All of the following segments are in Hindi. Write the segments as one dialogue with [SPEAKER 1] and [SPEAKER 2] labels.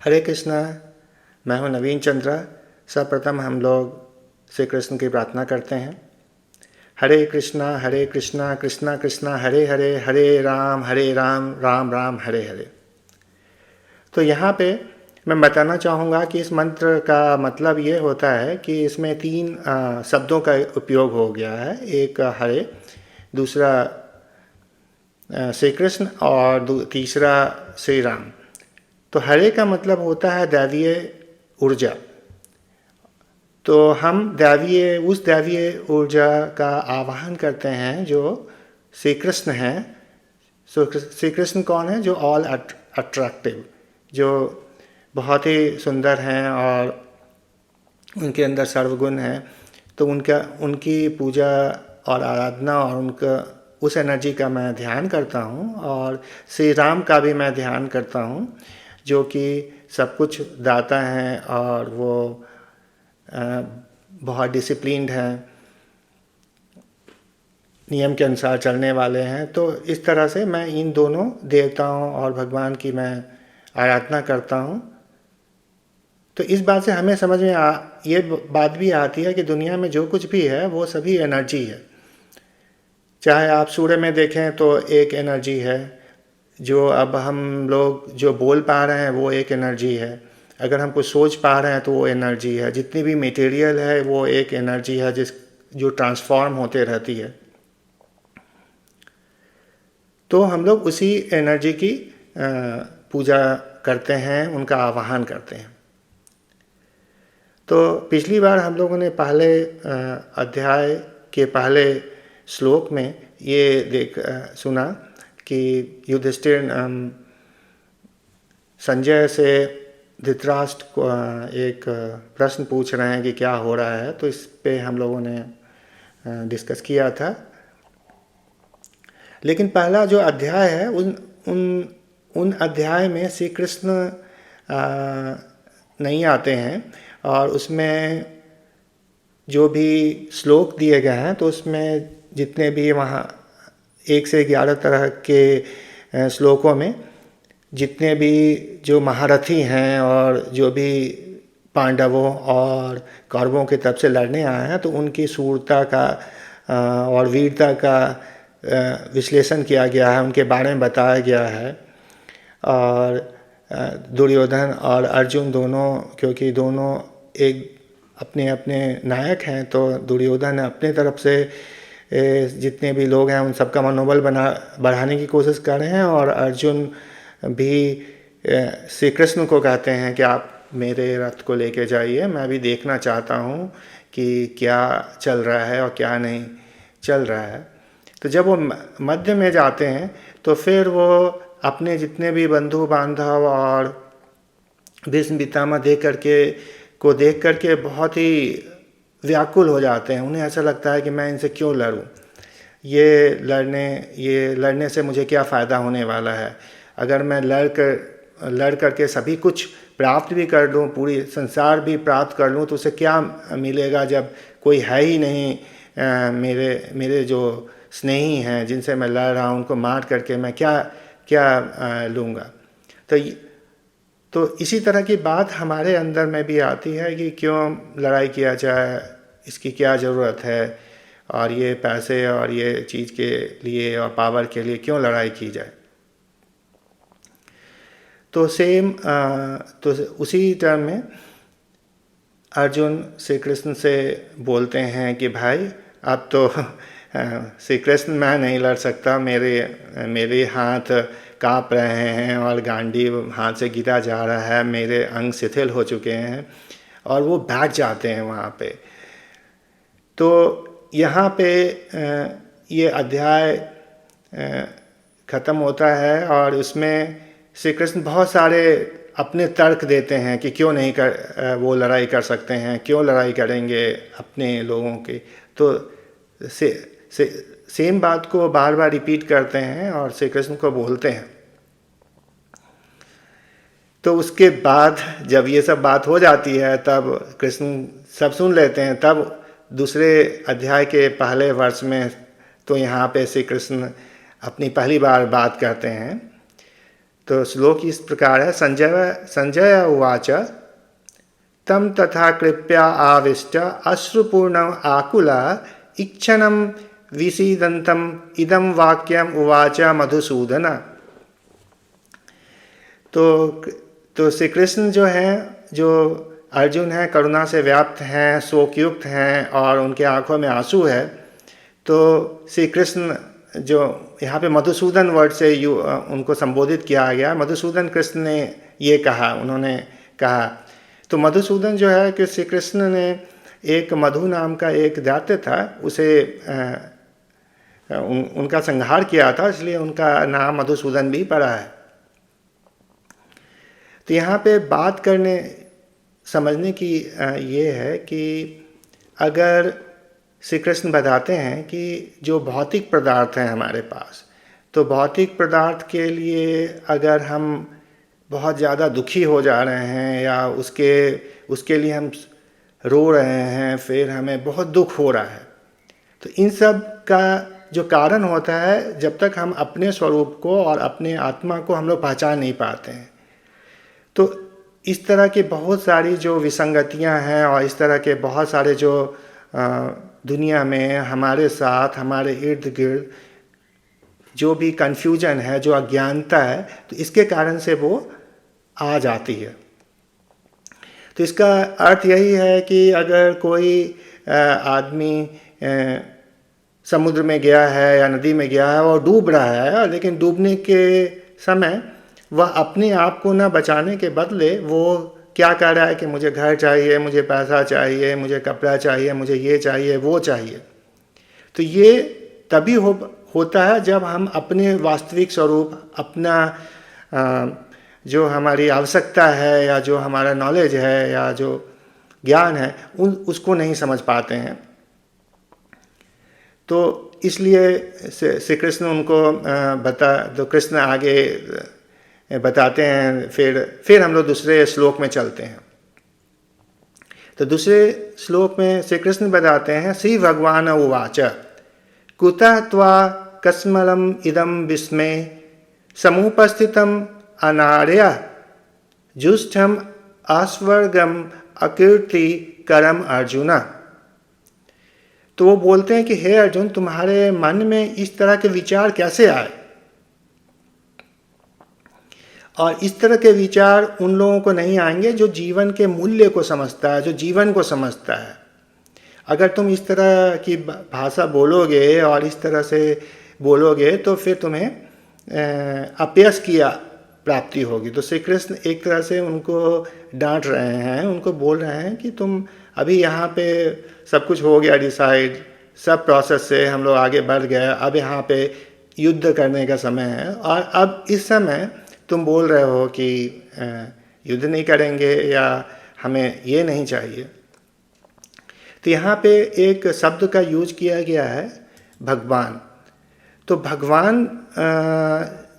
[SPEAKER 1] हरे कृष्णा। मैं हूँ नवीन चंद्रा। सर्वप्रथम हम लोग श्री कृष्ण की प्रार्थना करते हैं। हरे कृष्णा कृष्णा कृष्णा हरे हरे, हरे राम राम राम हरे हरे। तो यहाँ पे मैं बताना चाहूँगा कि इस मंत्र का मतलब ये होता है कि इसमें तीन शब्दों का उपयोग हो गया है। एक हरे, दूसरा श्री कृष्ण और तीसरा श्री राम। तो हरे का मतलब होता है दैवीय ऊर्जा। तो हम उस दैवीय ऊर्जा का आवाहन करते हैं जो श्री कृष्ण हैं। श्री कृष्ण कौन है? जो ऑल अट्रैक्टिव, जो बहुत ही सुंदर हैं और उनके अंदर सर्वगुण हैं। तो उनकी पूजा और आराधना और उनका उस एनर्जी का मैं ध्यान करता हूँ। और श्री राम का भी मैं ध्यान करता हूँ, जो कि सब कुछ दाता हैं और वो बहुत डिसिप्लिन्ड हैं, नियम के अनुसार चलने वाले हैं। तो इस तरह से मैं इन दोनों देवताओं और भगवान की मैं आराधना करता हूँ। तो इस बात से हमें समझ में ये बात भी आती है कि दुनिया में जो कुछ भी है वो सभी एनर्जी है। चाहे आप सूर्य में देखें तो एक एनर्जी है, जो अब हम लोग जो बोल पा रहे हैं वो एक एनर्जी है, अगर हम कुछ सोच पा रहे हैं तो वो एनर्जी है, जितनी भी मटेरियल है वो एक एनर्जी है जो ट्रांसफॉर्म होते रहती है। तो हम लोग उसी एनर्जी की पूजा करते हैं, उनका आवाहन करते हैं। तो पिछली बार हम लोगों ने पहले अध्याय के पहले श्लोक में ये सुना कि युधिष्ठिर संजय से धृतराष्ट्र को एक प्रश्न पूछ रहे हैं कि क्या हो रहा है। तो इस पे हम लोगों ने डिस्कस किया था। लेकिन पहला जो अध्याय है उन अध्याय में श्री कृष्ण नहीं आते हैं और उसमें जो भी श्लोक दिए गए हैं तो उसमें जितने भी वहाँ 1 से 11 तरह के श्लोकों में जितने भी जो महारथी हैं और जो भी पांडवों और कौरवों की तरफ से लड़ने आए हैं तो उनकी शूरता का और वीरता का विश्लेषण किया गया है, उनके बारे में बताया गया है। और दुर्योधन और अर्जुन दोनों, क्योंकि दोनों एक अपने अपने नायक हैं, तो दुर्योधन अपने तरफ से जितने भी लोग हैं उन सबका मनोबल बढ़ाने की कोशिश कर रहे हैं। और अर्जुन भी श्री कृष्ण को कहते हैं कि आप मेरे रथ को लेके जाइए, मैं भी देखना चाहता हूँ कि क्या चल रहा है और क्या नहीं चल रहा है। तो जब वो मध्य में जाते हैं तो फिर वो अपने जितने भी बंधु बांधव और भीष्म पितामह देख करके बहुत ही व्याकुल हो जाते हैं। उन्हें ऐसा लगता है कि मैं इनसे क्यों लड़ूं, ये लड़ने से मुझे क्या फ़ायदा होने वाला है। अगर मैं लड़ करके सभी कुछ प्राप्त भी कर लूँ, पूरी संसार भी प्राप्त कर लूँ, तो उसे क्या मिलेगा जब कोई है ही नहीं। मेरे जो स्नेही हैं जिनसे मैं लड़ रहा हूँ उनको मार करके मैं क्या लूँगा। तो इसी तरह की बात हमारे अंदर में भी आती है कि क्यों लड़ाई किया जाए, इसकी क्या ज़रूरत है, और ये पैसे और ये चीज़ के लिए और पावर के लिए क्यों लड़ाई की जाए। तो तो उसी टर्म में अर्जुन श्री कृष्ण से बोलते हैं कि भाई अब तो श्री कृष्ण मैं नहीं लड़ सकता, मेरे हाथ काँप रहे हैं और गांडीव हाथ से गिरा जा रहा है, मेरे अंग शिथिल हो चुके हैं। और वो बैठ जाते हैं वहाँ पे। तो यहाँ पे ये अध्याय ख़त्म होता है और उसमें श्री कृष्ण बहुत सारे अपने तर्क देते हैं कि क्यों नहीं वो लड़ाई कर सकते हैं, क्यों लड़ाई करेंगे अपने लोगों की। तो सेम बात को बार बार रिपीट करते हैं और श्री कृष्ण को बोलते हैं। तो उसके बाद जब ये सब बात हो जाती है तब कृष्ण सब सुन लेते हैं। तब दूसरे अध्याय के पहले वर्ष में तो यहाँ पे श्री कृष्ण अपनी पहली बार बात करते हैं। तो श्लोक इस प्रकार है। संजय उवाच तम तथा कृप्या आविष्ट अश्रुपूर्णम आकुला इक्षणम विसीदंतम इदम वाक्यम उवाच मधुसूदन। तो श्री कृष्ण जो है, जो अर्जुन है, करुणा से व्याप्त हैं, शोकयुक्त हैं और उनके आंखों में आंसू है। तो श्री कृष्ण जो यहाँ पे मधुसूदन वर्ड से उनको संबोधित किया गया। मधुसूदन कृष्ण ने ये कहा, उन्होंने कहा। तो मधुसूदन जो है कि श्री कृष्ण ने एक मधु नाम का एक दैत्य था, उसे उनका संहार किया था, इसलिए उनका नाम मधुसूदन भी पड़ा है। तो यहाँ पे बात करने समझने की ये है कि अगर श्री कृष्ण बताते हैं कि जो भौतिक पदार्थ हैं हमारे पास, तो भौतिक पदार्थ के लिए अगर हम बहुत ज़्यादा दुखी हो जा रहे हैं या उसके लिए हम रो रहे हैं, फिर हमें बहुत दुख हो रहा है, तो इन सब का जो कारण होता है, जब तक हम अपने स्वरूप को और अपने आत्मा को हम लोग पहचान नहीं पाते हैं। तो इस तरह की बहुत सारी जो विसंगतियां हैं और इस तरह के बहुत सारे जो दुनिया में हमारे साथ, हमारे इर्द गिर्द जो भी कन्फ्यूजन है, जो अज्ञानता है, तो इसके कारण से वो आ जाती है। तो इसका अर्थ यही है कि अगर कोई आदमी समुद्र में गया है या नदी में गया है और डूब रहा है, लेकिन डूबने के समय वह अपने आप को न बचाने के बदले वो क्या कह रहा है कि मुझे घर चाहिए, मुझे पैसा चाहिए, मुझे कपड़ा चाहिए, मुझे ये चाहिए, वो चाहिए। तो ये तभी होता है जब हम अपने वास्तविक स्वरूप, अपना जो हमारी आवश्यकता है या जो हमारा नॉलेज है या जो ज्ञान है, उसको नहीं समझ पाते हैं। तो इसलिए श्री कृष्ण उनको तो कृष्ण आगे बताते हैं। फिर हम लोग दूसरे श्लोक में चलते हैं। तो दूसरे श्लोक में श्री कृष्ण बताते हैं, श्री भगवान उवाच कुतः त्वा कस्मलम इदम विस्मय समुपस्थितम अनार्य जुष्टम अस्वर्गम अकीर्ति करम अर्जुन। तो वो बोलते हैं कि हे अर्जुन, तुम्हारे मन में इस तरह के विचार कैसे आए? और इस तरह के विचार उन लोगों को नहीं आएंगे जो जीवन के मूल्य को समझता है, जो जीवन को समझता है। अगर तुम इस तरह की भाषा बोलोगे और इस तरह से बोलोगे तो फिर तुम्हें अपयश की प्राप्ति होगी। तो श्री कृष्ण एक तरह से उनको डांट रहे हैं, उनको बोल रहे हैं कि तुम अभी यहाँ पे सब कुछ हो गया डिसाइड, सब प्रोसेस से हम लोग आगे बढ़ गए, अब यहाँ पे युद्ध करने का समय है। और अब इस समय तुम बोल रहे हो कि युद्ध नहीं करेंगे या हमें ये नहीं चाहिए। तो यहाँ पे एक शब्द का यूज किया गया है, भगवान। तो भगवान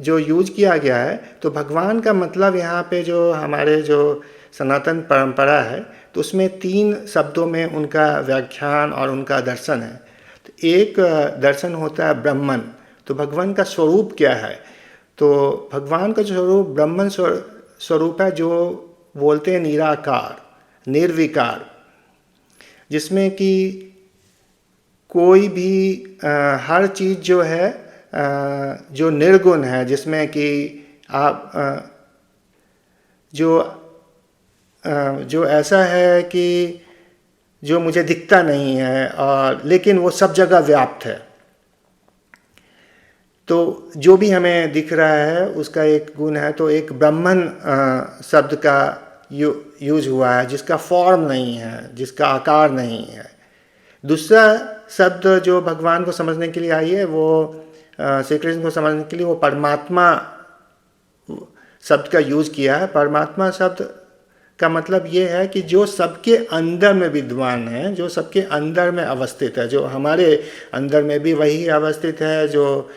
[SPEAKER 1] जो यूज किया गया है, तो भगवान का मतलब यहाँ पे जो हमारे जो सनातन परंपरा है, तो उसमें 3 शब्दों में उनका व्याख्यान और उनका दर्शन है। तो एक दर्शन होता है ब्रह्मन। तो भगवान का स्वरूप क्या है? तो भगवान का जो स्वरूप ब्रह्मन स्वरूप है, जो बोलते हैं निराकार, निर्विकार, जिसमें कि कोई भी हर चीज़ जो है जो निर्गुण है, जिसमें कि आप जो ऐसा है कि जो मुझे दिखता नहीं है और लेकिन वो सब जगह व्याप्त है। तो जो भी हमें दिख रहा है उसका एक गुण है। तो एक ब्रह्मन शब्द का यूज हुआ है, जिसका फॉर्म नहीं है, जिसका आकार नहीं है। दूसरा शब्द जो भगवान को समझने के लिए आई है, वो श्री कृष्ण को समझने के लिए वो परमात्मा शब्द का यूज किया है। परमात्मा शब्द का मतलब ये है कि जो सबके अंदर में विद्वान है, जो सबके अंदर में अवस्थित है, जो हमारे अंदर में भी वही अवस्थित है, जो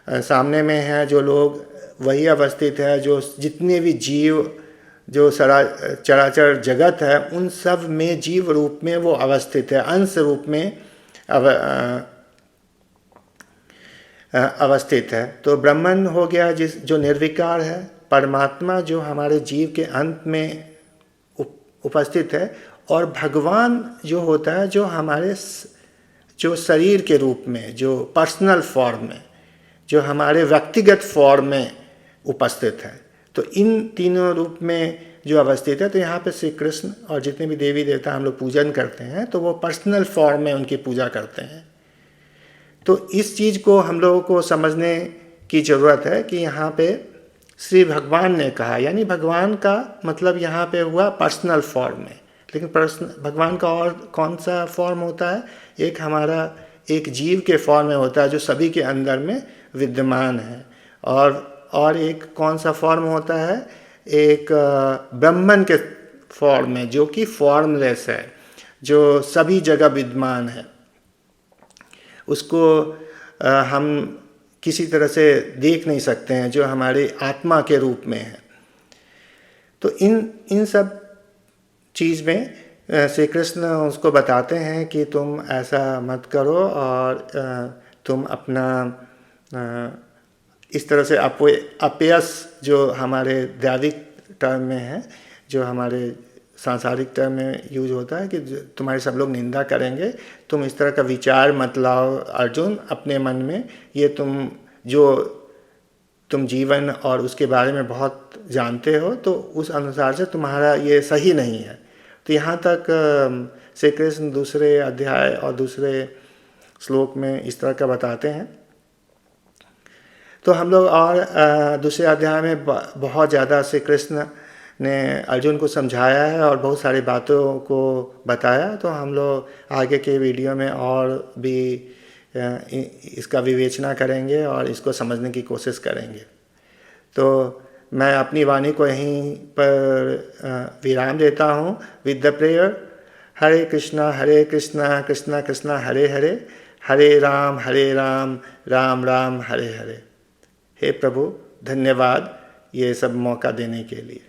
[SPEAKER 1] सामने में है, जो लोग वही अवस्थित है, जो जितने भी जीव, जो चराचर जगत है, उन सब में जीव रूप में वो अवस्थित है, अंश रूप में अवस्थित है। तो ब्रह्मन हो गया जो निर्विकार है, परमात्मा जो हमारे जीव के अंत में उपस्थित है, और भगवान जो होता है जो हमारे जो शरीर के रूप में, जो पर्सनल फॉर्म में, जो हमारे व्यक्तिगत फॉर्म में उपस्थित है। तो इन तीनों रूप में जो अवस्थित है, तो यहाँ पे श्री कृष्ण और जितने भी देवी देवता हम लोग पूजन करते हैं तो वो पर्सनल फॉर्म में उनकी पूजा करते हैं। तो इस चीज़ को हम लोगों को समझने की ज़रूरत है कि यहाँ पे श्री भगवान ने कहा, यानी भगवान का मतलब यहाँ पे हुआ पर्सनल फॉर्म में। लेकिन भगवान का और कौन सा फॉर्म होता है? एक हमारा एक जीव के फॉर्म में होता है जो सभी के अंदर में विद्यमान है। और एक कौन सा फॉर्म होता है? एक ब्रह्मन के फॉर्म में, जो कि फॉर्मलेस है, जो सभी जगह विद्यमान है। उसको हम किसी तरह से देख नहीं सकते हैं, जो हमारे आत्मा के रूप में है। तो इन सब चीज़ में श्री कृष्ण उसको बताते हैं कि तुम ऐसा मत करो, और तुम अपना इस तरह से अपयश जो हमारे दैविक टर्म में है, जो हमारे सांसारिक टर्म में यूज होता है कि तुम्हारे सब लोग निंदा करेंगे, तुम इस तरह का विचार मत लाओ अर्जुन अपने मन में। ये तुम जीवन और उसके बारे में बहुत जानते हो, तो उस अनुसार से तुम्हारा ये सही नहीं है। तो यहाँ तक श्री कृष्ण दूसरे अध्याय और दूसरे श्लोक में इस तरह का बताते हैं। तो हम लोग और दूसरे अध्याय में बहुत ज़्यादा श्री कृष्ण ने अर्जुन को समझाया है और बहुत सारी बातों को बताया। तो हम लोग आगे के वीडियो में और भी इसका विवेचना करेंगे और इसको समझने की कोशिश करेंगे। तो मैं अपनी वाणी को यहीं पर विराम देता हूँ विद द प्रेयर, हरे कृष्णा कृष्णा कृष्णा हरे हरे, हरे राम राम राम हरे हरे। हे प्रभु, धन्यवाद ये सब मौका देने के लिए।